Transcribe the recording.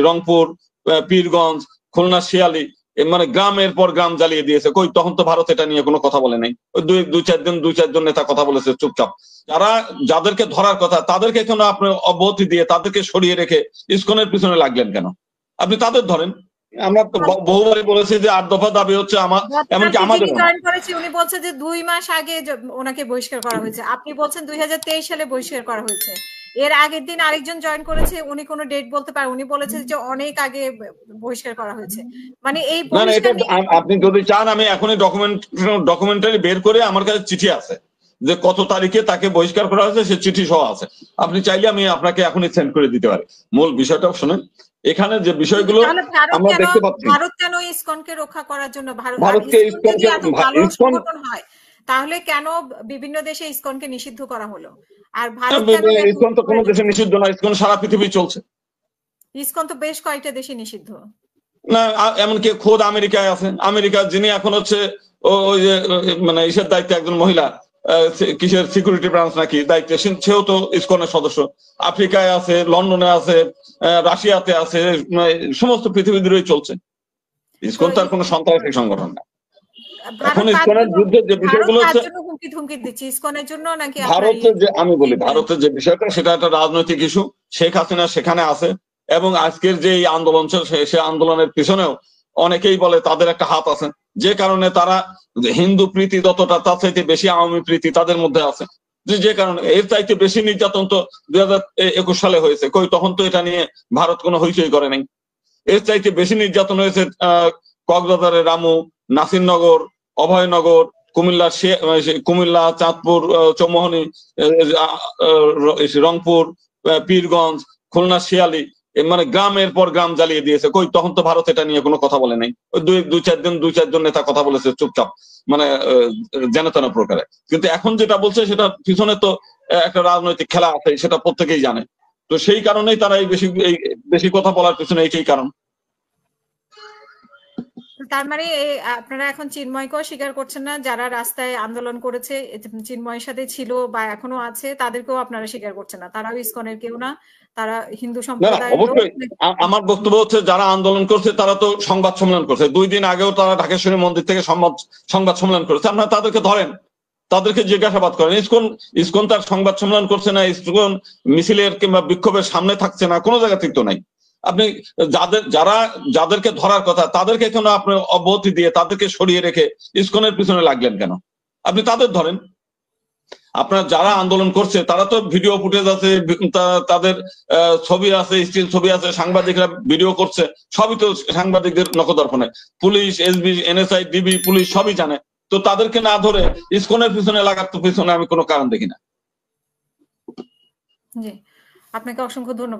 রংপুর, পীরগঞ্জ, খুলনা, শিয়ালী, মানে গ্রামের পর গ্রাম জ্বালিয়ে দিয়েছে। কই তখন তো ভারত এটা নিয়ে কোনো কথা বলে নাই। ওই দুই চারজন নেতা কথা বলেছে চুপচাপ। যাদেরকে ধরার কথা তাদেরকে কেন আপনি অব্যাহতি দিয়ে তাদেরকে সরিয়ে রেখে ইসকনের পিছনে লাগলেন কেন? আপনি তাদের ধরেন। আমরা বহুবারই বলেছি যে 8 দফা দাবি হচ্ছে এমনকি আমাদের উনি বলছে যে 2 মাস আগে ওনাকে বহিষ্কার করা হয়েছে, আপনি বলছেন 2023 সালে বহিষ্কার করা হয়েছে। এর আগের দিন আরেকজন জয়েন করেছে, উনি কোনো ডেট বলতে পারে, উনি বলেছে যে অনেক আগে বহিষ্কার করা হয়েছে। মানে এই আপনি যদি চান আমি এখনই ডকুমেন্টারি বের করে, আমার কাছে চিঠি আছে যে কত তারিখে তাকে বহিষ্কার করা হয়েছে, সে চিঠি সহ আছে। আপনি চাইলে আমি আপনাকে এখনই সেন্ড করে দিতে পারি। মূল বিষয়টা শুনেন, এখানে যে বিষয়গুলো আমরা দেখতে পাচ্ছি, ভারত কেন ইসকনকে রক্ষা করার জন্য ভারতকে সংগঠন হয়, তাহলে কেন বিভিন্ন দেশে ইসকনকে নিষিদ্ধ করা হলো? আর ভারত ইসকন তো কোনো দেশে নিষিদ্ধ না, ইসকন সারা পৃথিবী চলছে। ইসকন তো বেশ কয়েকটা দেশে নিষিদ্ধ না, এমনকি খোদ আমেরিকায় আছে। আমেরিকা যিনি এখন হচ্ছে ওই যে মানে ইসের দায়িত্বে একজন মহিলা, কিসের সিকিউরিটি ব্রাঞ্চ নাকি দায়িত্বে, সেও তো ইসকনের সদস্য। আফ্রিকায় আছে, লন্ডনে আছে, রাশিয়াতে আছে, সমস্ত পৃথিবী জুড়েই চলছে। ইসকন তার কোনো সন্ত্রাসী সংগঠন না। এখন ইসকনের যুদ্ধের যে বিষয়গুলো হচ্ছে ভারতের যে, আমি বলি ভারতের যে বিষয়টা, সেটা একটা রাজনৈতিক ইস্যু। শেখ হাসিনা সেখানে আছে, এবং আজকের যে আন্দোলন সে আন্দোলনের পিছনেও অনেকেই বলে তাদের একটা হাত আছে, যে কারণে তারা হিন্দু প্রীতি যতটা, তার চাইতে বেশি আওয়ামী প্রীতি তাদের মধ্যে আছে। যে কারণে এর চাইতে বেশি নির্যাতন তো 2021 সালে হয়েছে। কই তখন তো এটা নিয়ে ভারত কোনো হইচই করে নাই। এর চাইতে বেশি নির্যাতন হয়েছে কক্সবাজারের রামু, নাসিরনগর, অভয়নগর, কুমিল্লা, চাঁদপুর, চৌমোহনী, রংপুর, পীরগঞ্জ, খুলনা, শিয়ালী, মানে গ্রামের পর গ্রাম জ্বালিয়ে দিয়েছে। কই তখন তো ভারত এটা নিয়ে কোনো কথা বলে নাই। ওই দুই চারজন নেতা কথা বলেছে চুপচাপ, মানে যেন তেন প্রকারে। কিন্তু এখন যেটা বলছে সেটা পিছনে তো একটা রাজনৈতিক খেলা আছে, সেটা প্রত্যেকেই জানে। তো সেই কারণেই তারা এই বেশি কথা বলার পিছনে এইটাই কারণ। তার মানে আপনারা এখন চিন্ময়কেও স্বীকার করছেন না? যারা রাস্তায় আন্দোলন করেছে, চিন্ময়ের সাথে ছিল বা এখনো আছে, তাদেরকেও আপনারা স্বীকার করছেন না? তারাও ইসকনের কেউ না, তারা হিন্দু সম্প্রদায়ের। অবশ্যই আমার বক্তব্য হচ্ছে, যারা আন্দোলন করছে তারা তো সংবাদ সম্মেলন করছে। 2 দিন আগেও তারা ঢাকেশ্বরী মন্দির থেকে সংবাদ সম্মেলন করেছে। আপনারা তাদেরকে ধরেন, তাদেরকে জিজ্ঞাসাবাদ করেন। ইসকন তার সংবাদ সম্মেলন করছে না, ইসকন মিছিলের কিংবা বিক্ষোভের সামনে থাকছে না, কোনো জায়গা ঠিক তো নাই। আপনি যাদেরকে ধরার কথা তাদেরকে কেন আপনি অব্যাহতি দিয়ে তাদেরকে সরিয়ে রেখে ইসকনের পিছনে লাগলেন কেন? আপনি তাদের ধরেন। আপনার যারা আন্দোলন করছে তারা তো ভিডিও ফুটেজ আছে, তাদের ছবি আছে, স্টিল ছবি আছে, সাংবাদিকরা ভিডিও করছে, সবই তো সাংবাদিকদের নখদর্পণে। Police, SB, NSI, DB, police সবই জানে। তো তাদেরকে না ধরে ইসকনের পিছনে লাগার তো পিছনে আমি কোনো কারণ দেখি না। জি, আপনাকে অসংখ্য ধন্যবাদ।